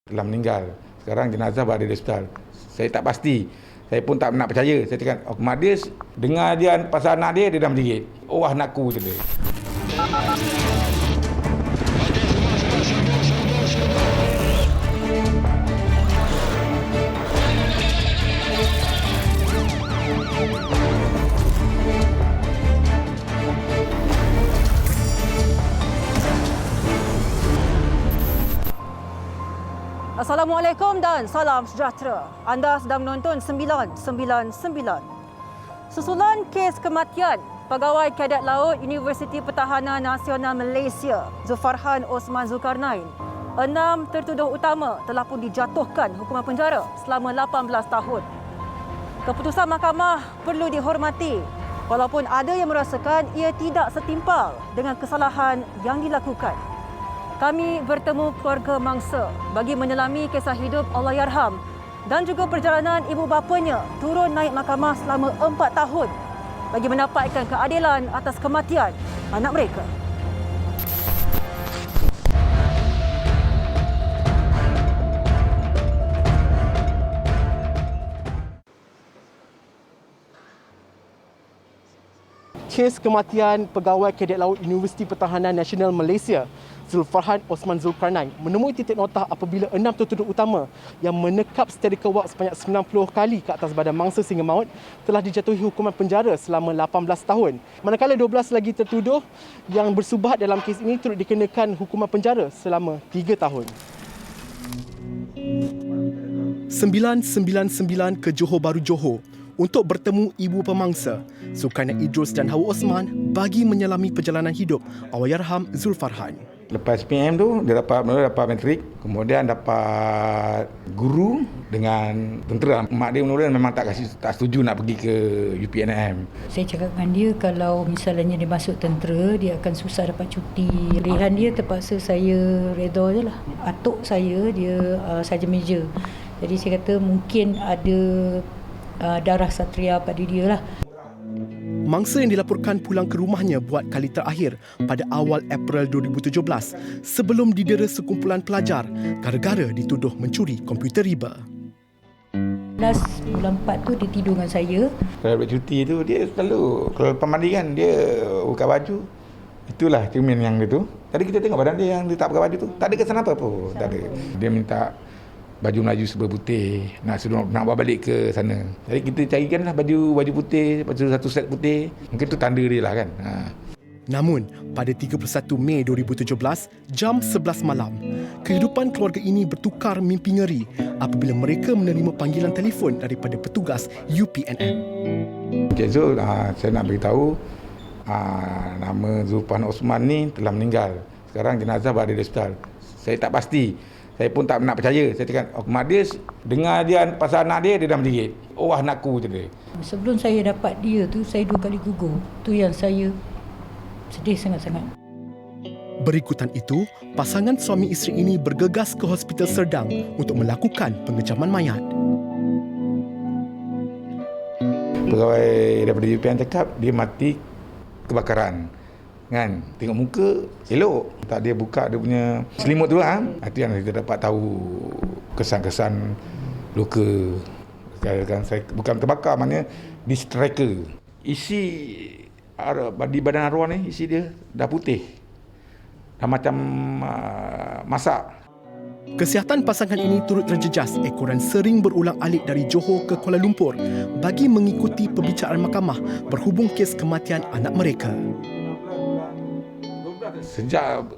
Telah meninggal. Sekarang jenazah berada di hospital. Saya tak pasti. Saya pun tak nak percaya. Saya cakap, mak dia dengar dia pasal anak dia dah menjerit. Oh, anakku je dia. Assalamualaikum dan salam sejahtera. Anda sedang menonton 999. Susulan kes kematian Pegawai Kadet Laut Universiti Pertahanan Nasional Malaysia, Zulfarhan Osman Zulkarnain, 6 tertuduh utama telah pun dijatuhkan hukuman penjara selama 18 tahun. Keputusan mahkamah perlu dihormati walaupun ada yang merasakan ia tidak setimpal dengan kesalahan yang dilakukan. Kami bertemu keluarga mangsa bagi menyelami kisah hidup Allahyarham dan juga perjalanan ibu bapanya turun naik mahkamah selama 4 tahun bagi mendapatkan keadilan atas kematian anak mereka. Kes kematian Pegawai Kadet Laut Universiti Pertahanan Nasional Malaysia, Zulfarhan Osman Zulkarnain, menemui titik nota apabila 6 tertuduh utama yang menekap Stedical Work sebanyak 90 kali ke atas badan mangsa sehingga maut telah dijatuhi hukuman penjara selama 18 tahun. Manakala 12 lagi tertuduh yang bersubahat dalam kes ini turut dikenakan hukuman penjara selama 3 tahun. 999 ke Johor Bahru, Johor untuk bertemu ibu pemangsa Zulkarnain Idrus dan Hawa Osman bagi menyelami perjalanan hidup Allahyarham Zulfarhan. Lepas PM tu, dia dapat matrik, kemudian dapat guru dengan tentera. Mak dia mula memang tak setuju nak pergi ke UPNM. Saya cakap dengan dia kalau misalnya dia masuk tentera, dia akan susah dapat cuti. Pilihan dia terpaksa saya reda je lah. Atuk saya, dia sarjan meja. Jadi saya kata mungkin ada darah Satria pada dia lah. Mangsa yang dilaporkan pulang ke rumahnya buat kali terakhir pada awal April 2017 sebelum didera sekumpulan pelajar gara-gara dituduh mencuri komputer riba. Last bulan 4 tu dia tidur dengan saya. Kalau buat cuti tu, dia selalu, kalau lepas mandi kan, dia buka baju. Itulah cermin yang dia tu. Tadi kita tengok badan dia yang dia tak pakai baju tu. Tak ada kesan apa pun. Tak ada. Dia minta baju Melayu serba putih, nak bawa balik ke sana. Jadi kita carikanlah baju putih, satu set putih. Mungkin tu tanda dia lah kan. Namun, pada 31 Mei 2017, jam 11 malam, kehidupan keluarga ini bertukar mimpi ngeri apabila mereka menerima panggilan telefon daripada petugas UPNM. Encik Zul, saya nak beritahu nama Zulfarhan Osman ni telah meninggal. Sekarang jenazah berada di hospital. Saya tak pasti. Saya pun tak nak percaya. Saya cakap, mak dia dengar dia pasal anak dia dah menjerit. Oh, anakku je dia. Sebelum saya dapat dia tu, saya 2 kali gugur. Tu yang saya sedih sangat-sangat. Berikutan itu, pasangan suami isteri ini bergegas ke Hospital Serdang untuk melakukan pengejaman mayat. Pegawai daripada UPN cakap dia mati kebakaran. Kan, tengok muka elok, tak dia buka dia punya selimut tu lah. Itu yang kita dapat tahu kesan-kesan luka. Kan saya bukan terbakar, maknanya di striker. Isi di badan arwah ni, isi dia dah putih, dah macam masak. Kesihatan pasangan ini turut terjejas ekoran sering berulang-alik dari Johor ke Kuala Lumpur bagi mengikuti perbicaraan mahkamah berhubung kes kematian anak mereka. Sejak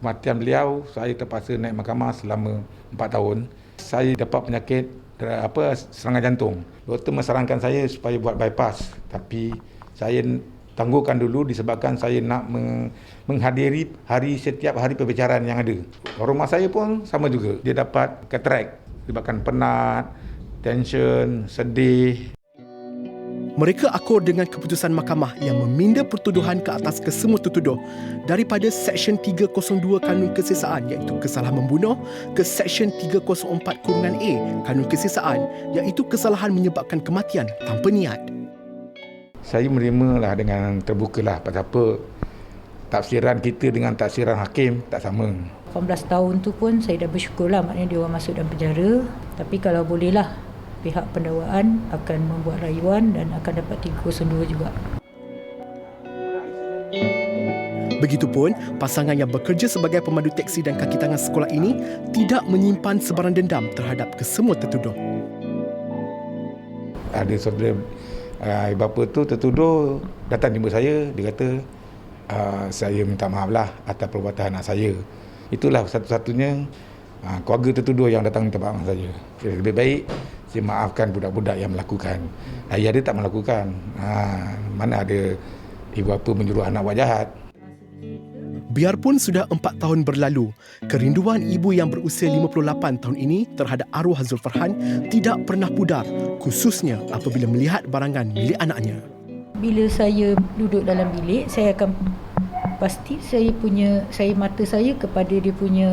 kematian beliau, saya terpaksa naik mahkamah selama 4 tahun. Saya dapat penyakit serangan jantung. Doktor mensarankan saya supaya buat bypass, tapi saya tangguhkan dulu disebabkan saya nak menghadiri setiap hari perbicaraan yang ada. Rumah saya pun sama juga. Dia dapat katarak disebabkan penat, tension, sedih. Mereka akur dengan keputusan mahkamah yang meminda pertuduhan ke atas kesemua tertuduh daripada Seksyen 302 Kanun Kesesaan iaitu kesalahan membunuh ke Seksyen 304(a) Kanun Kesesaan iaitu kesalahan menyebabkan kematian tanpa niat. Saya menerimalah dengan terbukalah pasal apa tafsiran kita dengan tafsiran hakim tak sama. 18 tahun tu pun saya dah bersyukurlah, maknanya dia orang masuk dalam penjara. Tapi kalau bolehlah, pihak pendakwaan akan membuat rayuan dan akan dapat 302 juga. Begitupun, pasangan yang bekerja sebagai pemandu teksi dan kaki tangan sekolah ini tidak menyimpan sebarang dendam terhadap kesemua tertuduh. Ada saudara bapa tu tertuduh datang jumpa saya, dia kata saya minta maaf lah atas perbuatan anak saya. Itulah satu-satunya keluarga tertuduh yang datang minta maaf saya. Lebih baik saya maafkan budak-budak yang melakukan. Ayah dia tak melakukan. Mana ada ibu bapa menyuruh anak buat jahat. Biarpun sudah 4 tahun berlalu, kerinduan ibu yang berusia 58 tahun ini terhadap arwah Zulfarhan tidak pernah pudar, khususnya apabila melihat barangan milik anaknya. Bila saya duduk dalam bilik, saya akan pasti mata saya kepada dia punya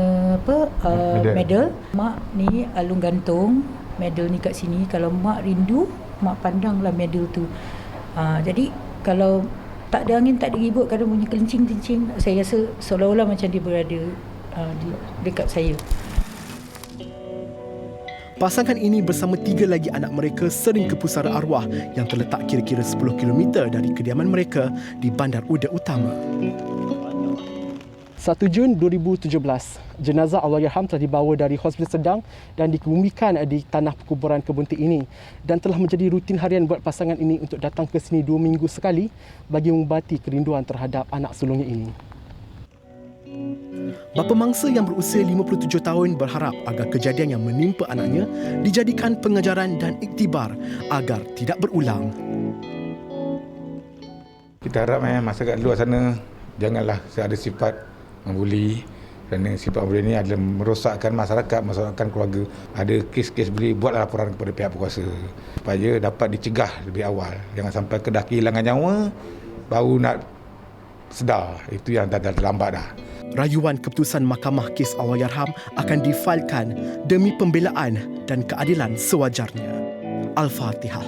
medal. Mak ni alung gantung medal ni kat sini. Kalau mak rindu, mak pandanglah medal tu. Jadi kalau tak ada angin, tak ada ribut, kadang bunyi kelincing-kelincing, saya rasa seolah-olah macam dia berada dekat saya. Pasangan ini bersama 3 lagi anak mereka sering ke pusara arwah yang terletak kira-kira 10 km dari kediaman mereka di Bandar Uda Utama. 1 Jun 2017, jenazah Allahyarham telah dibawa dari Hospital Sedang dan dikebumikan di tanah perkuburan Kebun Teak ini, dan telah menjadi rutin harian buat pasangan ini untuk datang ke sini 2 minggu sekali bagi mengubati kerinduan terhadap anak sulungnya ini. Bapa mangsa yang berusia 57 tahun berharap agar kejadian yang menimpa anaknya dijadikan pengajaran dan iktibar agar tidak berulang. Kita harap masyarakat luar sana janganlah ada sifat membuli, kerana sifat membuli ini adalah merosakkan masyarakat, merosakkan keluarga. Ada kes-kes buli, buatlah laporan kepada pihak berkuasa supaya dapat dicegah lebih awal. Jangan sampai kedah kehilangan nyawa baru nak sedar, itu yang dah terlambat dah. Rayuan keputusan Mahkamah Kes Allahyarham akan difailkan demi pembelaan dan keadilan sewajarnya. Al-Fatihah.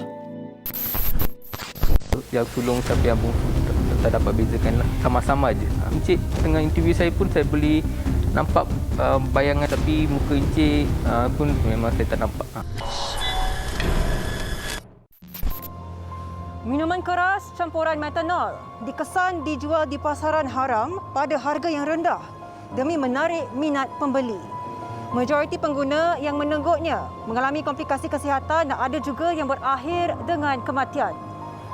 Yang sulung siapa yang bungsu tak dapat bezakan lah. Sama-sama je. Encik tengah interview saya pun saya boleh nampak bayangan, tapi muka encik pun memang saya tak nampak. Minuman keras campuran metanol dikesan dijual di pasaran haram pada harga yang rendah demi menarik minat pembeli. Majoriti pengguna yang menengguknya mengalami komplikasi kesihatan dan ada juga yang berakhir dengan kematian.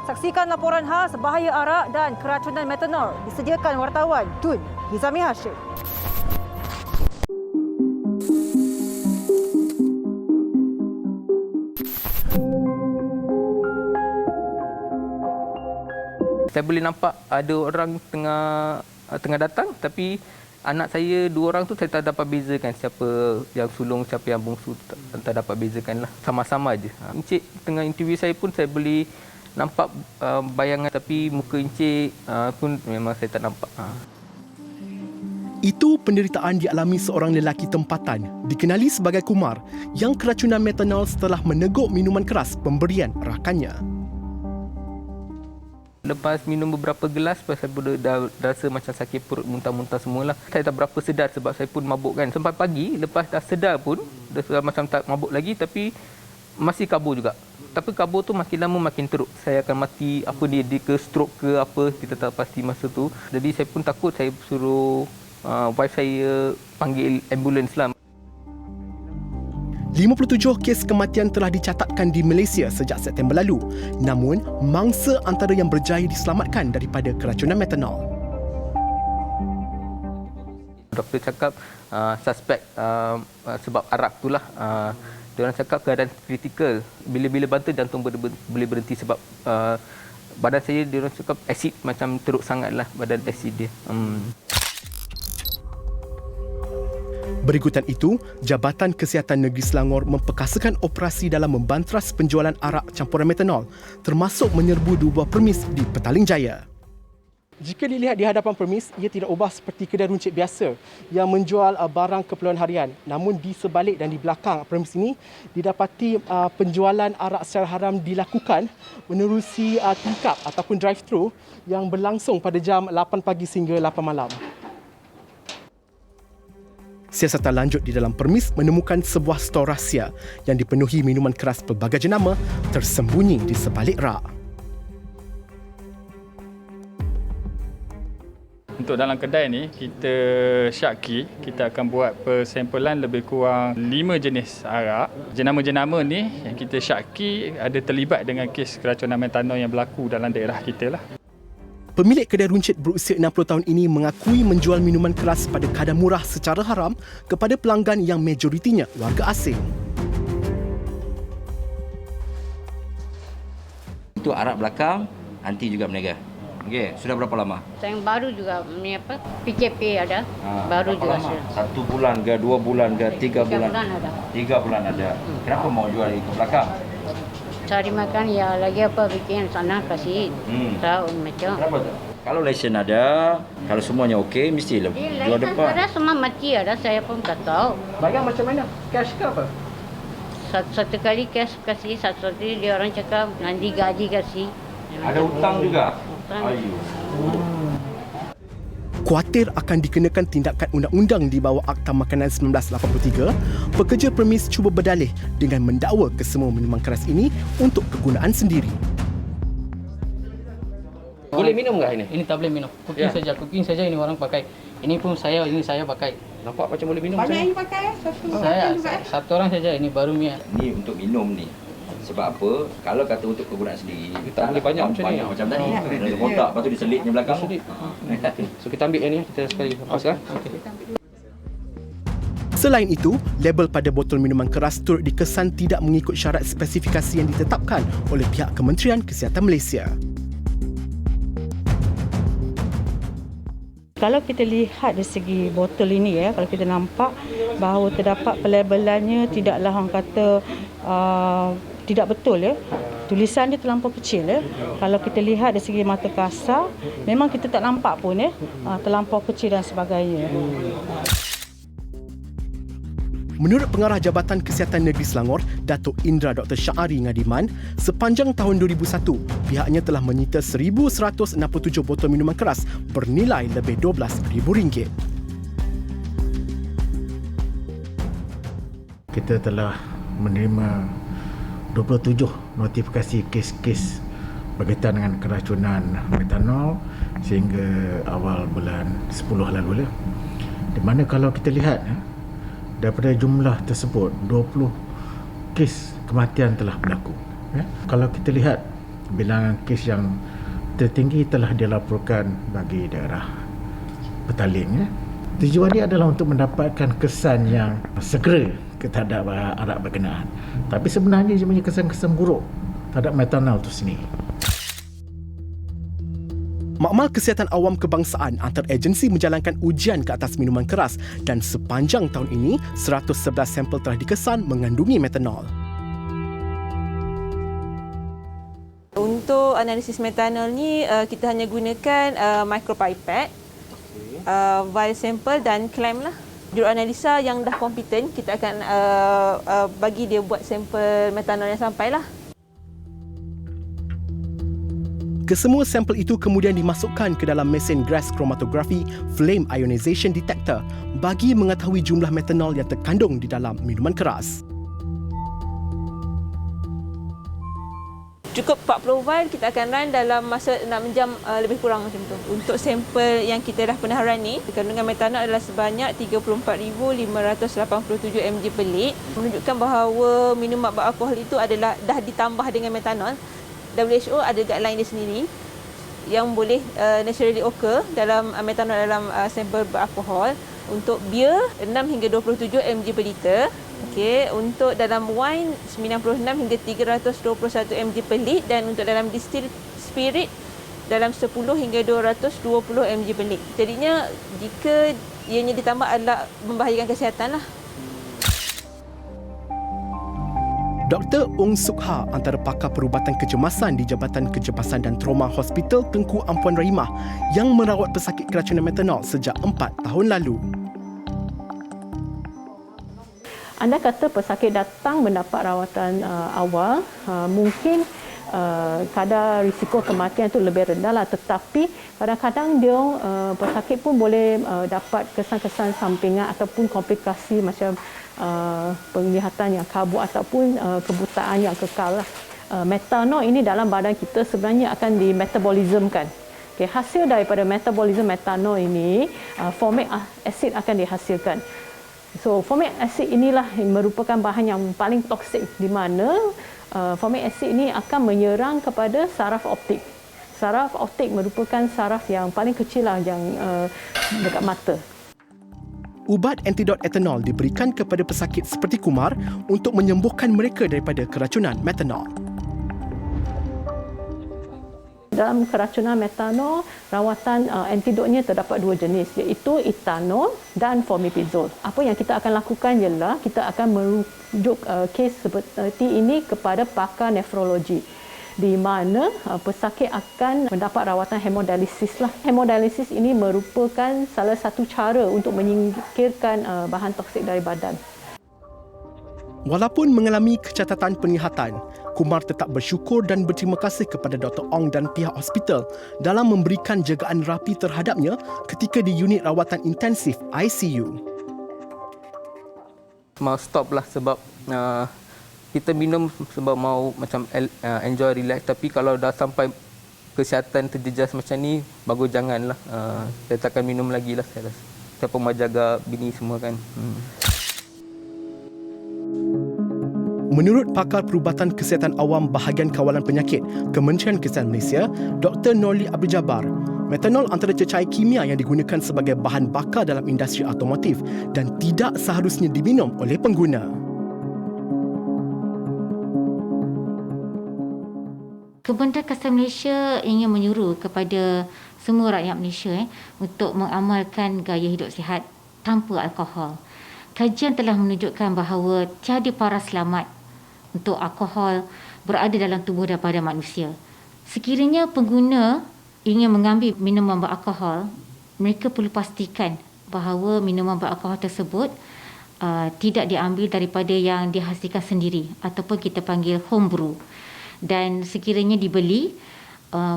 Saksikan laporan khas bahaya arak dan keracunan metanol disediakan wartawan Tun Hizami Hashim. Saya boleh nampak ada orang tengah datang, tapi anak saya 2 orang tu saya tak dapat bezakan siapa yang sulung, siapa yang bungsu, tak dapat bezakan lah. Sama-sama je. Encik tengah interview saya pun saya boleh nampak bayangan, tapi muka encik pun memang saya tak nampak. Itu penderitaan dialami seorang lelaki tempatan dikenali sebagai Kumar yang keracunan metanol setelah meneguk minuman keras pemberian rakannya. Lepas minum beberapa gelas, saya pun dah rasa macam sakit perut, muntah-muntah semualah. Saya tak berapa sedar sebab saya pun mabuk kan. Sampai pagi, lepas dah sedar pun, dah macam tak mabuk lagi, tapi masih kabur juga. Tapi kabur tu makin lama makin teruk. Saya akan mati, dia ke stroke ke apa, kita tak pasti masa tu. Jadi saya pun takut, saya suruh wife saya panggil ambulans lah. 57 kes kematian telah dicatatkan di Malaysia sejak September lalu. Namun, mangsa antara yang berjaya diselamatkan daripada keracunan metanol. Doktor cakap suspek sebab arak itulah. Diorang cakap keadaan kritikal. Bila-bila bantu jantung boleh berhenti sebab badan saya, diorang cakap asid macam teruk sangatlah badan asid dia. Berikutan itu, Jabatan Kesihatan Negeri Selangor memperkasakan operasi dalam membantras penjualan arak campuran metanol, termasuk menyerbu 2 buah permis di Petaling Jaya. Jika dilihat di hadapan permis, ia tidak ubah seperti kedai runcit biasa yang menjual barang keperluan harian. Namun di sebalik dan di belakang permis ini, didapati penjualan arak secara haram dilakukan menerusi tingkap ataupun drive-thru yang berlangsung pada jam 8 pagi sehingga 8 malam. Siasatan lanjut di dalam permis menemukan sebuah stor rahsia yang dipenuhi minuman keras pelbagai jenama tersembunyi di sebalik rak. Untuk dalam kedai ni, kita syaki, kita akan buat persempelan lebih kurang 5 jenis arak. Jenama-jenama ni yang kita syaki ada terlibat dengan kes keracunan metanol yang berlaku dalam daerah kita lah. Pemilik kedai runcit berusia 60 tahun ini mengakui menjual minuman keras pada kadar murah secara haram kepada pelanggan yang majoritinya warga asing. Untuk arak belakang, anti juga berniaga. Okey, sudah berapa lama? Yang baru juga ni apa? PKP ada. Baru juga lama? 1 bulan ke 2 bulan ke 3 bulan? 3 bulan ada. 3 bulan ada. Kenapa mau jual ke belakang? Cari makan ya lagi apa bikin sana kasih. Tahu macam. Kenapa tu? Kalau lesen ada, kalau semuanya okey, mesti jual depan. Ada semua mati ada, saya pun tak tahu. Bayar macam mana? Cash ke apa? Satu kali cash kasih, satu kali dia orang cakap nanti gaji kasih. Ada hutang juga? Hutang. Khuatir akan dikenakan tindakan undang-undang di bawah Akta Makanan 1983, pekerja permis cuba berdalih dengan mendakwa kesemua minuman keras ini untuk kegunaan sendiri. Boleh minum tak ini? Ini tak boleh minum. Cooking saja ini orang pakai. Ini pun saya pakai. Nampak macam boleh minum. Banyak yang pakai? Satu orang saja, ini baru Mia. Ni untuk minum ni. Sebab apa? Kalau kata untuk kegunaan sendiri, tak boleh banyak macam ni. Macam tadi. Ada kotak, lepas tu diselit ni belakang. So kita ambil yang ni, kita sekali lepaskan. Selain itu, label pada botol minuman keras turut dikesan tidak mengikut syarat spesifikasi yang ditetapkan oleh pihak Kementerian Kesihatan Malaysia. Kalau kita lihat dari segi botol ini kalau kita nampak bahawa terdapat pelabelannya tidaklah orang kata tidak betul Tulisan dia terlampau kecil Kalau kita lihat dari segi mata kasar memang kita tak nampak pun terlampau kecil dan sebagainya. Menurut Pengarah Jabatan Kesihatan Negeri Selangor, Datuk Indra Dr. Syahari Ngadiman, sepanjang tahun 2001, pihaknya telah menyita 1,167 botol minuman keras bernilai lebih RM12,000. Kita telah menerima 27 notifikasi kes-kes berkaitan dengan keracunan metanol sehingga awal bulan 10 lalu. Di mana kalau kita lihat daripada jumlah tersebut 20 kes kematian telah berlaku. Kalau kita lihat bilangan kes yang tertinggi telah dilaporkan bagi daerah Petaling. Tujuan ini adalah untuk mendapatkan kesan yang segera terhadap arak berkenaan. Tapi sebenarnya dia punya kesan-kesan buruk terhadap metanol itu sendiri. Makmal Kesihatan Awam Kebangsaan anteragensi menjalankan ujian ke atas minuman keras dan sepanjang tahun ini 111 sampel telah dikesan mengandungi metanol. Untuk analisis metanol ni kita hanya gunakan micropipette, vial sampel dan clamp lah. Juruanalisa yang dah kompeten kita akan bagi dia buat sampel metanol yang sampai lah. Kesemua sampel itu kemudian dimasukkan ke dalam mesin gas chromatography flame ionization detector bagi mengetahui jumlah metanol yang terkandung di dalam minuman keras. Cukup 40 vial kita akan run dalam masa 6 jam lebih kurang macam tu. Untuk sampel yang kita dah pernah run ni, kandungan metanol adalah sebanyak 34,587 mg per lit, menunjukkan bahawa minuman beralkohol itu adalah dah ditambah dengan metanol. WHO ada guideline dia sendiri yang boleh naturally occur dalam metanol dalam sampel beralkohol. Untuk beer 6 hingga 27 mg per liter. Okey, untuk dalam wine 96 hingga 321 mg per lit dan untuk dalam distilled spirit dalam 10 hingga 220 mg per lit. Jadinya jika ianya ditambah adalah membahayakan kesihatan lah. Dr. Ong Suk Ha antara pakar perubatan kecemasan di Jabatan Kecemasan dan Trauma Hospital Tengku Ampuan Rahimah yang merawat pesakit keracunan metanol sejak 4 tahun lalu. Anda kata pesakit datang mendapat rawatan awal, mungkin kadar risiko kematian itu lebih rendah lah. Tetapi kadang-kadang dia pesakit pun boleh dapat kesan-kesan sampingan ataupun komplikasi macam penglihatan yang kabut ataupun kebutaan yang kekal lah. Metanol ini dalam badan kita sebenarnya akan dimetabolismkan. Okay, hasil daripada metabolisme metanol ini, formic acid akan dihasilkan. So, formic acid inilah yang merupakan bahan yang paling toksik di mana formic acid ini akan menyerang kepada saraf optik. Saraf optik merupakan saraf yang paling kecil lah yang dekat mata. Ubat antidot etanol diberikan kepada pesakit seperti Kumar untuk menyembuhkan mereka daripada keracunan metanol. Dalam keracunan metanol, rawatan antidotnya terdapat dua jenis, iaitu etanol dan fomepizole. Apa yang kita akan lakukan ialah kita akan merujuk kes seperti ini kepada pakar nefrologi, di mana pesakit akan mendapat rawatan hemodialisis lah. Hemodialisis ini merupakan salah satu cara untuk menyingkirkan bahan toksik dari badan. Walaupun mengalami kecacatan penglihatan, Kumar tetap bersyukur dan berterima kasih kepada Dr. Ong dan pihak hospital dalam memberikan jagaan rapi terhadapnya ketika di unit rawatan intensif ICU. Mau stop lah sebab kita minum sebab mau macam enjoy, relax. Tapi kalau dah sampai kesihatan terjejas macam ni, bagus janganlah. Saya takkan minum lagi lah saya rasa. Saya pun menjaga bini semua kan. Menurut pakar Perubatan Kesihatan Awam Bahagian Kawalan Penyakit Kementerian Kesihatan Malaysia, Dr. Norli Abdul Jabbar, metanol antara cecair kimia yang digunakan sebagai bahan bakar dalam industri automotif dan tidak seharusnya diminum oleh pengguna. Kementerian Kesihatan Malaysia ingin menyuruh kepada semua rakyat Malaysia untuk mengamalkan gaya hidup sihat tanpa alkohol. Kajian telah menunjukkan bahawa tiada paras selamat untuk alkohol berada dalam tubuh daripada manusia. Sekiranya pengguna ingin mengambil minuman beralkohol, mereka perlu pastikan bahawa minuman beralkohol tersebut tidak diambil daripada yang dihasilkan sendiri ataupun kita panggil home brew. Dan sekiranya dibeli,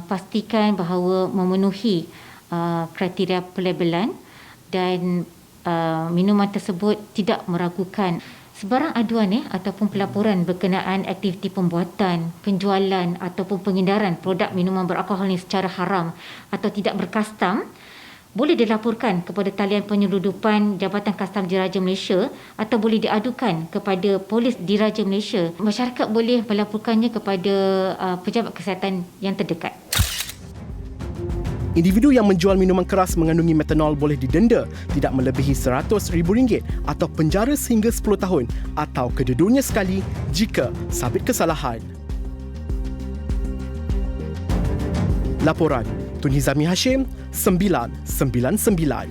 pastikan bahawa memenuhi kriteria pelabelan dan minuman tersebut tidak meragukan. Sebarang aduan ataupun pelaporan berkenaan aktiviti pembuatan, penjualan ataupun pengedaran produk minuman beralkohol ini secara haram atau tidak berkastam boleh dilaporkan kepada talian penyeludupan Jabatan Kastam Diraja Malaysia atau boleh diadukan kepada Polis Diraja Malaysia. Masyarakat boleh melaporkannya kepada pejabat kesihatan yang terdekat. Individu yang menjual minuman keras mengandungi metanol boleh didenda tidak melebihi RM100,000 atau penjara sehingga 10 tahun atau kedua-duanya sekali jika sabit kesalahan. Laporan Tun Hizami Hashim, 999.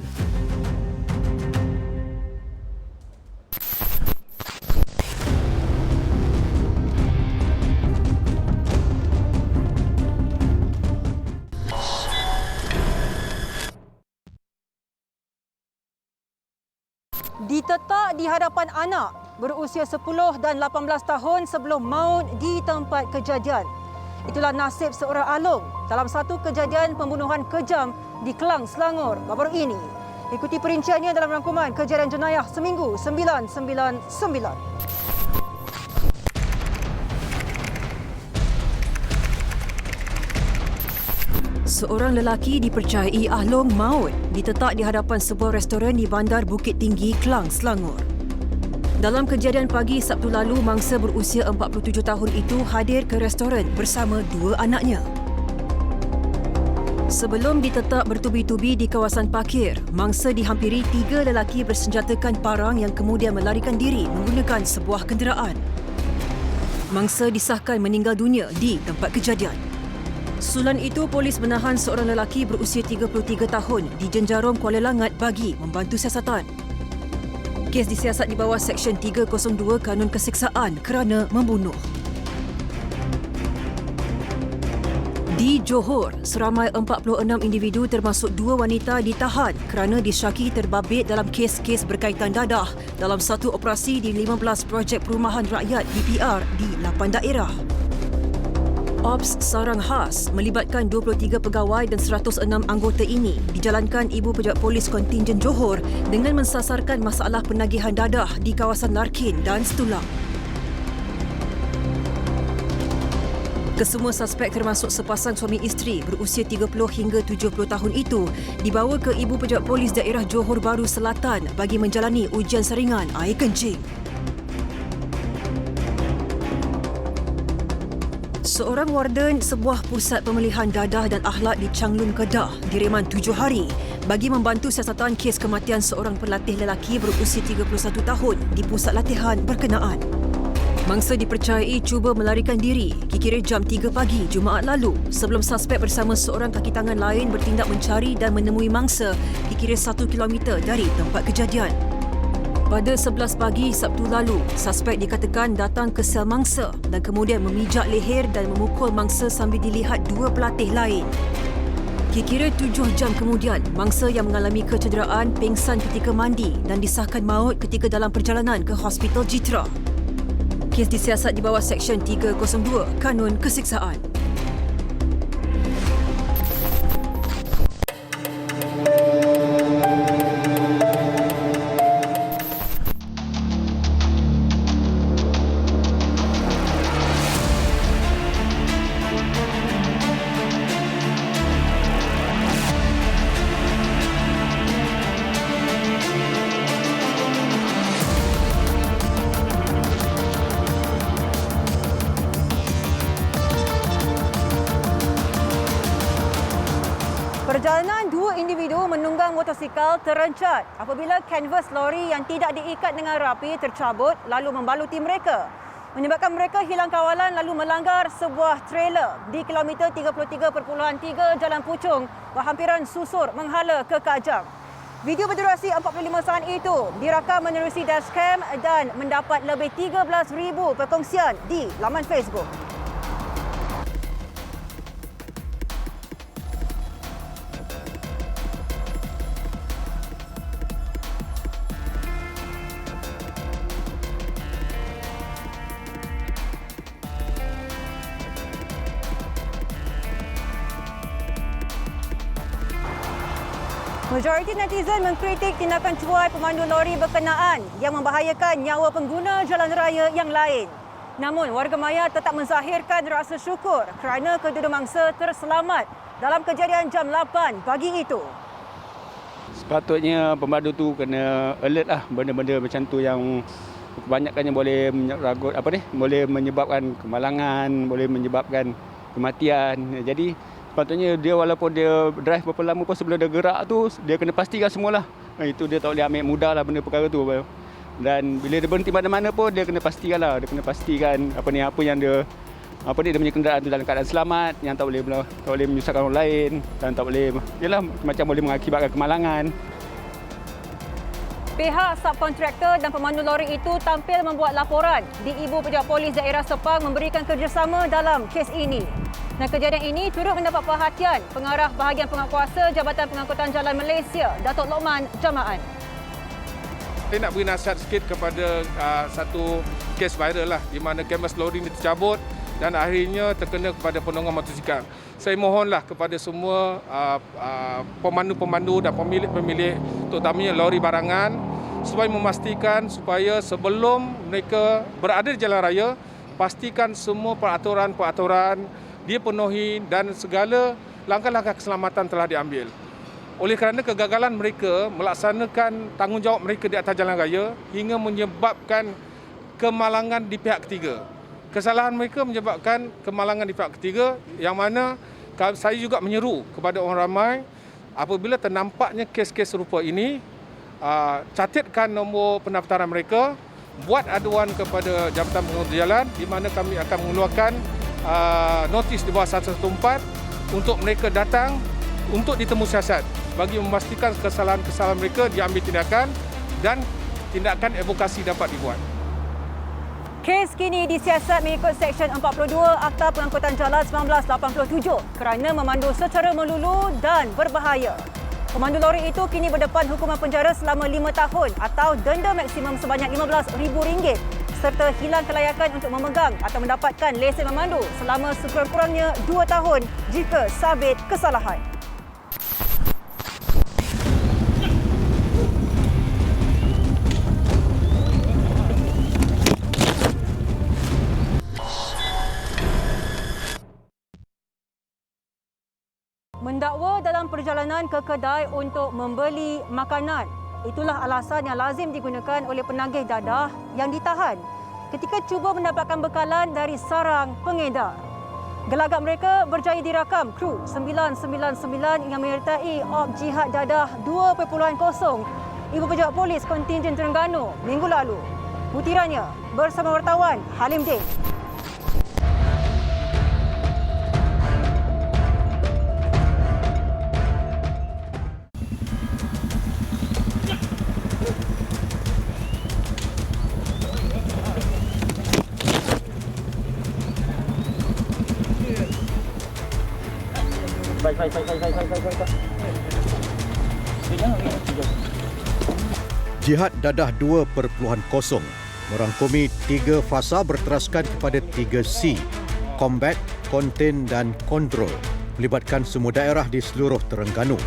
Ditetak di hadapan anak berusia 10 dan 18 tahun sebelum maut di tempat kejadian. Itulah nasib seorang alung dalam satu kejadian pembunuhan kejam di Kelang, Selangor baru-baru ini. Ikuti perinciannya dalam rangkuman Kejadian Jenayah Seminggu 999. Seorang lelaki dipercayai ahlong maut ditetak di hadapan sebuah restoran di Bandar Bukit Tinggi, Kelang, Selangor. Dalam kejadian pagi Sabtu lalu, mangsa berusia 47 tahun itu hadir ke restoran bersama dua anaknya. Sebelum ditetak bertubi-tubi di kawasan parkir, mangsa dihampiri tiga lelaki bersenjatakan parang yang kemudian melarikan diri menggunakan sebuah kenderaan. Mangsa disahkan meninggal dunia di tempat kejadian. Susulan itu, polis menahan seorang lelaki berusia 33 tahun di Jenjarom, Kuala Langat bagi membantu siasatan. Kes disiasat di bawah Seksyen 302 Kanun Keseksaan kerana membunuh. Di Johor, seramai 46 individu termasuk dua wanita ditahan kerana disyaki terbabit dalam kes-kes berkaitan dadah dalam satu operasi di 15 projek perumahan rakyat BPR di 8 daerah. Ops Sarang Khas melibatkan 23 pegawai dan 106 anggota ini dijalankan Ibu Pejabat Polis Kontingen Johor dengan mensasarkan masalah penagihan dadah di kawasan Larkin dan Setulang. Kesemua suspek termasuk sepasang suami isteri berusia 30 hingga 70 tahun itu dibawa ke Ibu Pejabat Polis Daerah Johor Bahru Selatan bagi menjalani ujian saringan air kencing. Seorang warden sebuah pusat pemilihan dadah dan akhlak di Changlun, Kedah direman 7 hari bagi membantu siasatan kes kematian seorang pelatih lelaki berusia 31 tahun di pusat latihan berkenaan. Mangsa dipercayai cuba melarikan diri kira-kira jam 3 pagi Jumaat lalu sebelum suspek bersama seorang kaki tangan lain bertindak mencari dan menemui mangsa kira-kira 1 kilometer dari tempat kejadian. Pada 11 pagi Sabtu lalu, suspek dikatakan datang ke sel mangsa dan kemudian memijak leher dan memukul mangsa sambil dilihat dua pelatih lain. Kira-kira 7 jam kemudian, mangsa yang mengalami kecederaan pingsan ketika mandi dan disahkan maut ketika dalam perjalanan ke Hospital Jitra. Kes disiasat di bawah Seksyen 302 Kanun Kesiksaan. Perjalanan dua individu menunggang motosikal terencat apabila kanvas lori yang tidak diikat dengan rapi tercabut lalu membaluti mereka, menyebabkan mereka hilang kawalan lalu melanggar sebuah trailer di kilometer 33.3 Jalan Puchong berhampiran Susur menghala ke Kajang. Video berdurasi 45 saat itu dirakam menerusi dashcam dan mendapat lebih 13,000 perkongsian di laman Facebook. Majoriti netizen mengkritik tindakan cuai pemandu lori berkenaan yang membahayakan nyawa pengguna jalan raya yang lain. Namun, warga maya tetap menzahirkan rasa syukur kerana kedua mangsa terselamat dalam kejadian jam 8 pagi itu. Sepatutnya pemandu tu kena alert lah benda-benda macam tu yang kebanyakannya boleh boleh menyebabkan kemalangan, boleh menyebabkan kematian. Jadi sepatutnya dia walaupun dia drive berapa lama pun sebelum dia gerak tu dia kena pastikan semualah. Itu dia tak boleh ambil mudah lah benda perkara tu. Dan bila dia berhenti mana-mana pun dia kena pastikan lah. Dia kena pastikan apa yang dia dia punya kenderaan tu dalam keadaan selamat, yang tak boleh menyusahkan orang lain dan tak boleh macam boleh mengakibatkan kemalangan. Pihak subkontraktor dan pemandu lori itu tampil membuat laporan di Ibu Pejabat Polis Daerah Sepang memberikan kerjasama dalam kes ini. Dan kejadian ini turut mendapat perhatian Pengarah Bahagian Penguatkuasa Jabatan Pengangkutan Jalan Malaysia, Datuk Lokman Jamaan. Saya nak beri nasihat sikit kepada satu kes viral lah di mana kanvas lori ini tercabut dan akhirnya terkena kepada penunggang motosikal. Saya mohonlah kepada semua pemandu-pemandu dan pemilik-pemilik terutamanya lori barangan supaya memastikan supaya sebelum mereka berada di jalan raya pastikan semua peraturan-peraturan dia penuhi dan segala langkah-langkah keselamatan telah diambil. Oleh kerana kegagalan mereka melaksanakan tanggungjawab mereka di atas jalan raya hingga menyebabkan kemalangan di pihak ketiga. Kesalahan mereka menyebabkan kemalangan di pihak ketiga yang mana saya juga menyeru kepada orang ramai apabila ternampaknya kes-kes serupa ini, catatkan nombor pendaftaran mereka, buat aduan kepada Jabatan Pengatur Jalan di mana kami akan mengeluarkan notis di bawah 114 untuk mereka datang untuk ditemu siasat bagi memastikan kesalahan-kesalahan mereka diambil tindakan dan tindakan advokasi dapat dibuat. Kes kini disiasat mengikut Seksyen 42 Akta Pengangkutan Jalan 1987 kerana memandu secara melulu dan berbahaya. Pemandu lori itu kini berdepan hukuman penjara selama 5 tahun atau denda maksimum sebanyak RM15,000 serta hilang kelayakan untuk memegang atau mendapatkan lesen memandu selama sekurang-kurangnya 2 tahun jika sabit kesalahan. Mendakwa dalam perjalanan ke kedai untuk membeli makanan. Itulah alasan yang lazim digunakan oleh penagih dadah yang ditahan ketika cuba mendapatkan bekalan dari sarang pengedar. Gelagat mereka berjaya dirakam kru 999 yang menyertai Op Jihad Dadah 2.0 Ibu Pejabat Polis Kontingen Terengganu minggu lalu. Butirannya bersama wartawan Halim Din. Jihad Dadah 2.0 merangkumi 3 fasa berteraskan kepada 3C, Combat, Contain dan Control, melibatkan semua daerah di seluruh Terengganu.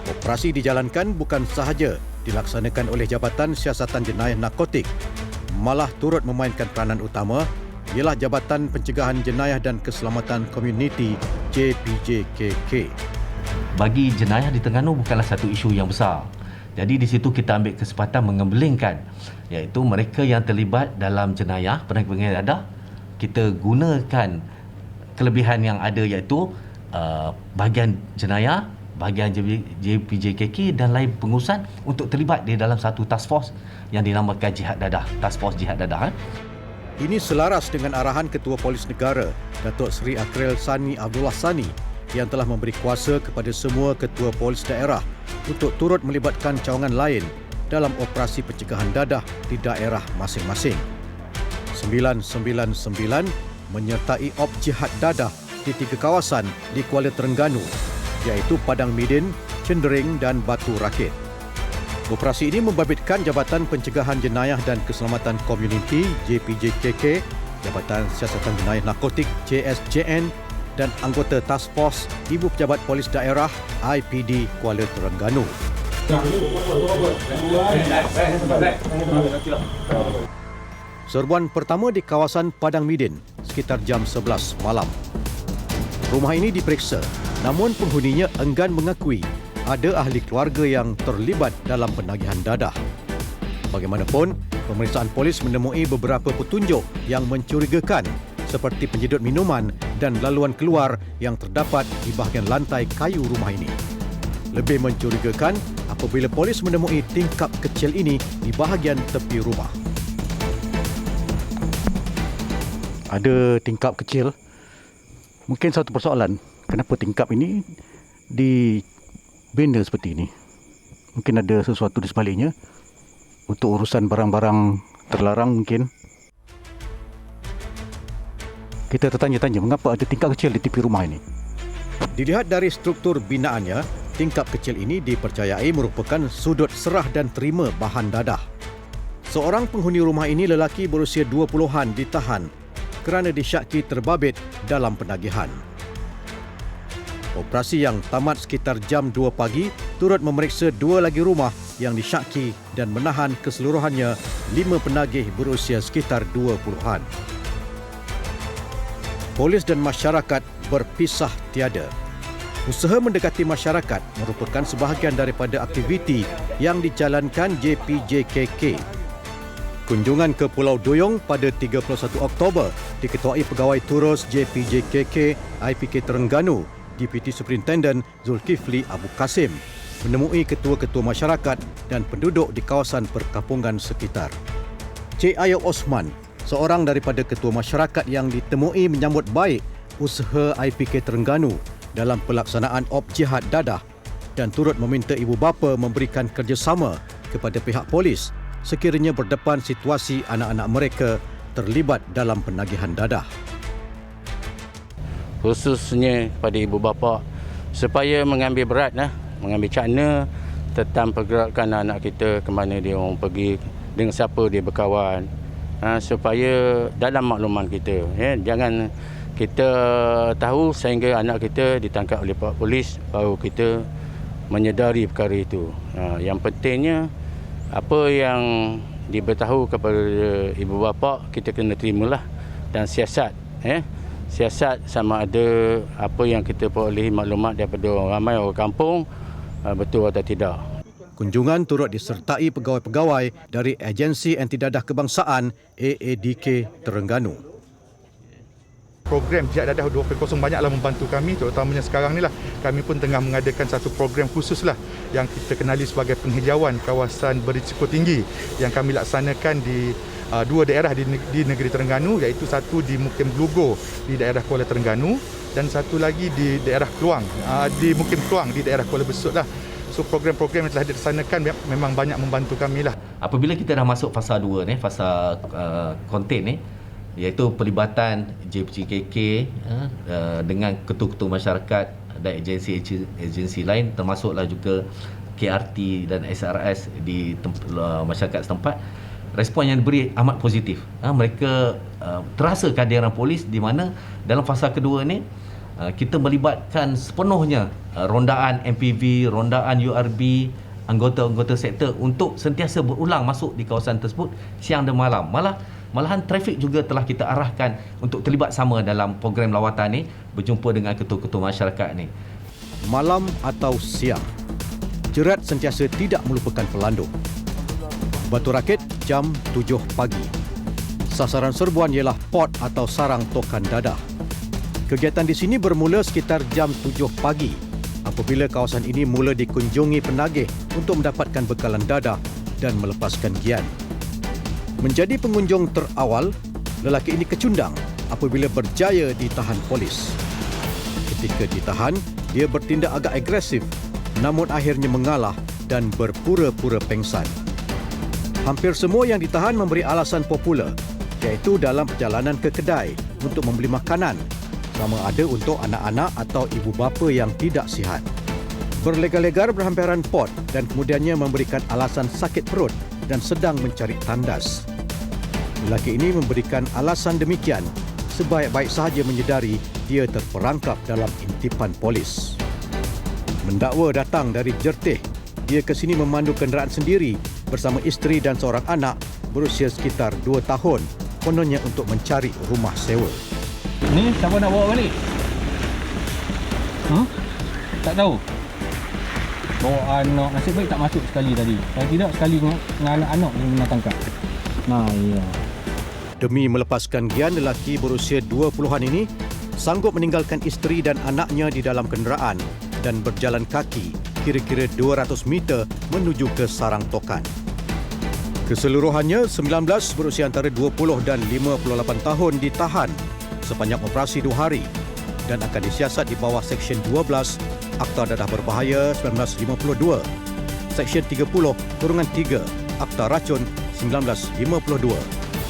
Operasi dijalankan bukan sahaja dilaksanakan oleh Jabatan Siasatan Jenayah Narkotik, malah turut memainkan peranan utama ialah Jabatan Pencegahan Jenayah dan Keselamatan Komuniti JPJKK. Bagi jenayah di Terengganu bukanlah satu isu yang besar. Jadi di situ kita ambil kesempatan mengembelingkan iaitu mereka yang terlibat dalam jenayah penagih dadah. Kita gunakan kelebihan yang ada iaitu bahagian jenayah, bahagian JPJKK dan lain pengurusan untuk terlibat di dalam satu task force yang dinamakan Jihad Dadah, Task Force Jihad Dadah. Ini selaras dengan arahan Ketua Polis Negara, Datuk Seri Akril Sani Abdullah Sani yang telah memberi kuasa kepada semua ketua polis daerah untuk turut melibatkan cawangan lain dalam operasi pencegahan dadah di daerah masing-masing. 999 menyertai Op Jihad Dadah di 3 kawasan di Kuala Terengganu iaitu Padang Midin, Cendering dan Batu Rakit. Operasi ini membabitkan Jabatan Pencegahan Jenayah dan Keselamatan Komuniti JPJKK, Jabatan Siasatan Jenayah Narkotik JSJN dan anggota Task Force Ibu Pejabat Polis Daerah IPD Kuala Terengganu. Serbuan pertama di kawasan Padang Midin sekitar jam 11 malam. Rumah ini diperiksa, namun penghuninya enggan mengakui ada ahli keluarga yang terlibat dalam penagihan dadah. Bagaimanapun, pemeriksaan polis menemui beberapa petunjuk yang mencurigakan seperti penyedut minuman dan laluan keluar yang terdapat di bahagian lantai kayu rumah ini. Lebih mencurigakan apabila polis menemui tingkap kecil ini di bahagian tepi rumah. Ada tingkap kecil. Mungkin satu persoalan, kenapa tingkap ini dibina seperti ini? Mungkin ada sesuatu di sebaliknya untuk urusan barang-barang terlarang mungkin. Kita tertanya-tanya mengapa ada tingkap kecil di tepi rumah ini. Dilihat dari struktur binaannya, tingkap kecil ini dipercayai merupakan sudut serah dan terima bahan dadah. Seorang penghuni rumah ini lelaki berusia 20-an ditahan kerana disyaki terbabit dalam penagihan. Operasi yang tamat sekitar jam 2 pagi turut memeriksa 2 lagi rumah yang disyaki dan menahan keseluruhannya 5 penagih berusia sekitar 20-an. Polis dan masyarakat berpisah tiada. Usaha mendekati masyarakat merupakan sebahagian daripada aktiviti yang dijalankan JPJKK. Kunjungan ke Pulau Duyung pada 31 Oktober diketuai Pegawai Turus JPJKK IPK Terengganu, Deputy Superintendent Zulkifli Abu Kasim, menemui ketua-ketua masyarakat dan penduduk di kawasan perkampungan sekitar. Cik Ayub Osman, seorang daripada ketua masyarakat yang ditemui menyambut baik usaha IPK Terengganu dalam pelaksanaan Op Jihad Dadah dan turut meminta ibu bapa memberikan kerjasama kepada pihak polis sekiranya berdepan situasi anak-anak mereka terlibat dalam penagihan dadah. Khususnya kepada ibu bapa supaya mengambil berat, mengambil cakna tentang pergerakan anak kita, ke mana dia orang pergi, dengan siapa dia berkawan. supaya dalam makluman kita, jangan kita tahu sehingga anak kita ditangkap oleh pihak polis baru kita menyedari perkara itu. Yang pentingnya apa yang diberitahu kepada ibu bapa kita kena terimalah, dan siasat siasat sama ada apa yang kita peroleh maklumat daripada ramai orang kampung betul atau tidak. Kunjungan turut disertai pegawai-pegawai dari Agensi Anti Dadah Kebangsaan AADK Terengganu. Program Jihad Dadah 2.0 banyaklah membantu kami, terutamanya sekarang ni lah. Kami pun tengah mengadakan satu program khusus lah yang kita kenali sebagai penghijauan kawasan berisiko tinggi yang kami laksanakan di dua daerah di negeri Terengganu, iaitu satu di Mukim Gelugur di daerah Kuala Terengganu dan satu lagi di daerah Kluang, di Mukim Kluang di daerah Kuala Besut lah. So program-program yang telah dilaksanakan memang banyak membantu kami lah. Apabila kita dah masuk fasa 2 ni, fasa konten ni, iaitu pelibatan JPJKK dengan ketua-ketua masyarakat dan agensi lain, termasuklah juga KRT dan SRS di masyarakat setempat, respon yang diberi amat positif. Mereka terasa kehadiran polis di mana dalam fasa kedua ni kita melibatkan sepenuhnya rondaan MPV, rondaan URB, anggota-anggota sektor untuk sentiasa berulang masuk di kawasan tersebut siang dan malam. Malahan trafik juga telah kita arahkan untuk terlibat sama dalam program lawatan ni, berjumpa dengan ketua-ketua masyarakat ni. Malam atau siang, jerat sentiasa tidak melupakan pelanduk. Batu Rakit jam 7 pagi. Sasaran serbuan ialah pot atau sarang tokan dadah. Kegiatan di sini bermula sekitar jam 7 pagi apabila kawasan ini mula dikunjungi penagih untuk mendapatkan bekalan dadah dan melepaskan gian. Menjadi pengunjung terawal, lelaki ini kecundang apabila berjaya ditahan polis. Ketika ditahan, dia bertindak agak agresif namun akhirnya mengalah dan berpura-pura pengsan. Hampir semua yang ditahan memberi alasan popular, iaitu dalam perjalanan ke kedai untuk membeli makanan, sama ada untuk anak-anak atau ibu bapa yang tidak sihat. Berlegar-legar berhampiran pot dan kemudiannya memberikan alasan sakit perut dan sedang mencari tandas. Lelaki ini memberikan alasan demikian sebaik-baik sahaja menyedari dia terperangkap dalam intipan polis. Mendakwa datang dari Jertih. Dia ke sini memandu kenderaan sendiri bersama isteri dan seorang anak berusia sekitar 2 tahun, kononnya untuk mencari rumah sewa. Ni siapa nak bawa balik? Tak tahu. Bawa anak, nasib baik tak masuk sekali tadi. Kalau tidak sekali dengan anak-anak yang nak tangkap. Iya. Demi melepaskan gian, lelaki berusia 20-an ini sanggup meninggalkan isteri dan anaknya di dalam kenderaan dan berjalan kaki kira-kira 200 meter menuju ke sarang tokan. Keseluruhannya 19 berusia antara 20 dan 58 tahun ditahan sepanjang operasi 2 hari dan akan disiasat di bawah Seksyen 12 Akta Dadah Berbahaya 1952, Seksyen 30(3) Akta Racun 1952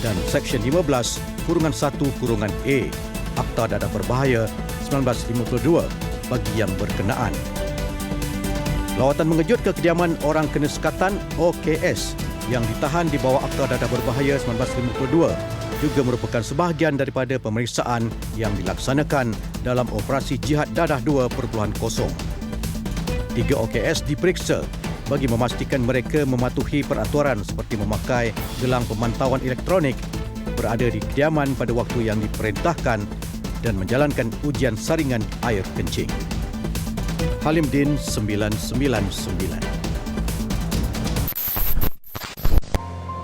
dan Seksyen 15(1)(a) Akta Dadah Berbahaya 1952 bagi yang berkenaan. Lawatan mengejut ke kediaman orang kena sekatan OKS yang ditahan di bawah Akta Dadah Berbahaya 1952 juga merupakan sebahagian daripada pemeriksaan yang dilaksanakan dalam operasi Jihad Dadah 2.0. 3 OKS diperiksa bagi memastikan mereka mematuhi peraturan seperti memakai gelang pemantauan elektronik, berada di kediaman pada waktu yang diperintahkan dan menjalankan ujian saringan air kencing. Halimdin 999.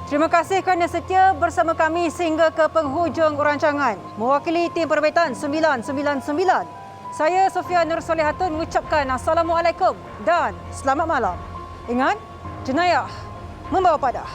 Terima kasih kerana setia bersama kami sehingga ke penghujung rancangan. Mewakili tim penerbitan 999, saya Sofia Nur Solehatun mengucapkan Assalamualaikum dan selamat malam. Ingat, jenayah membawa padah.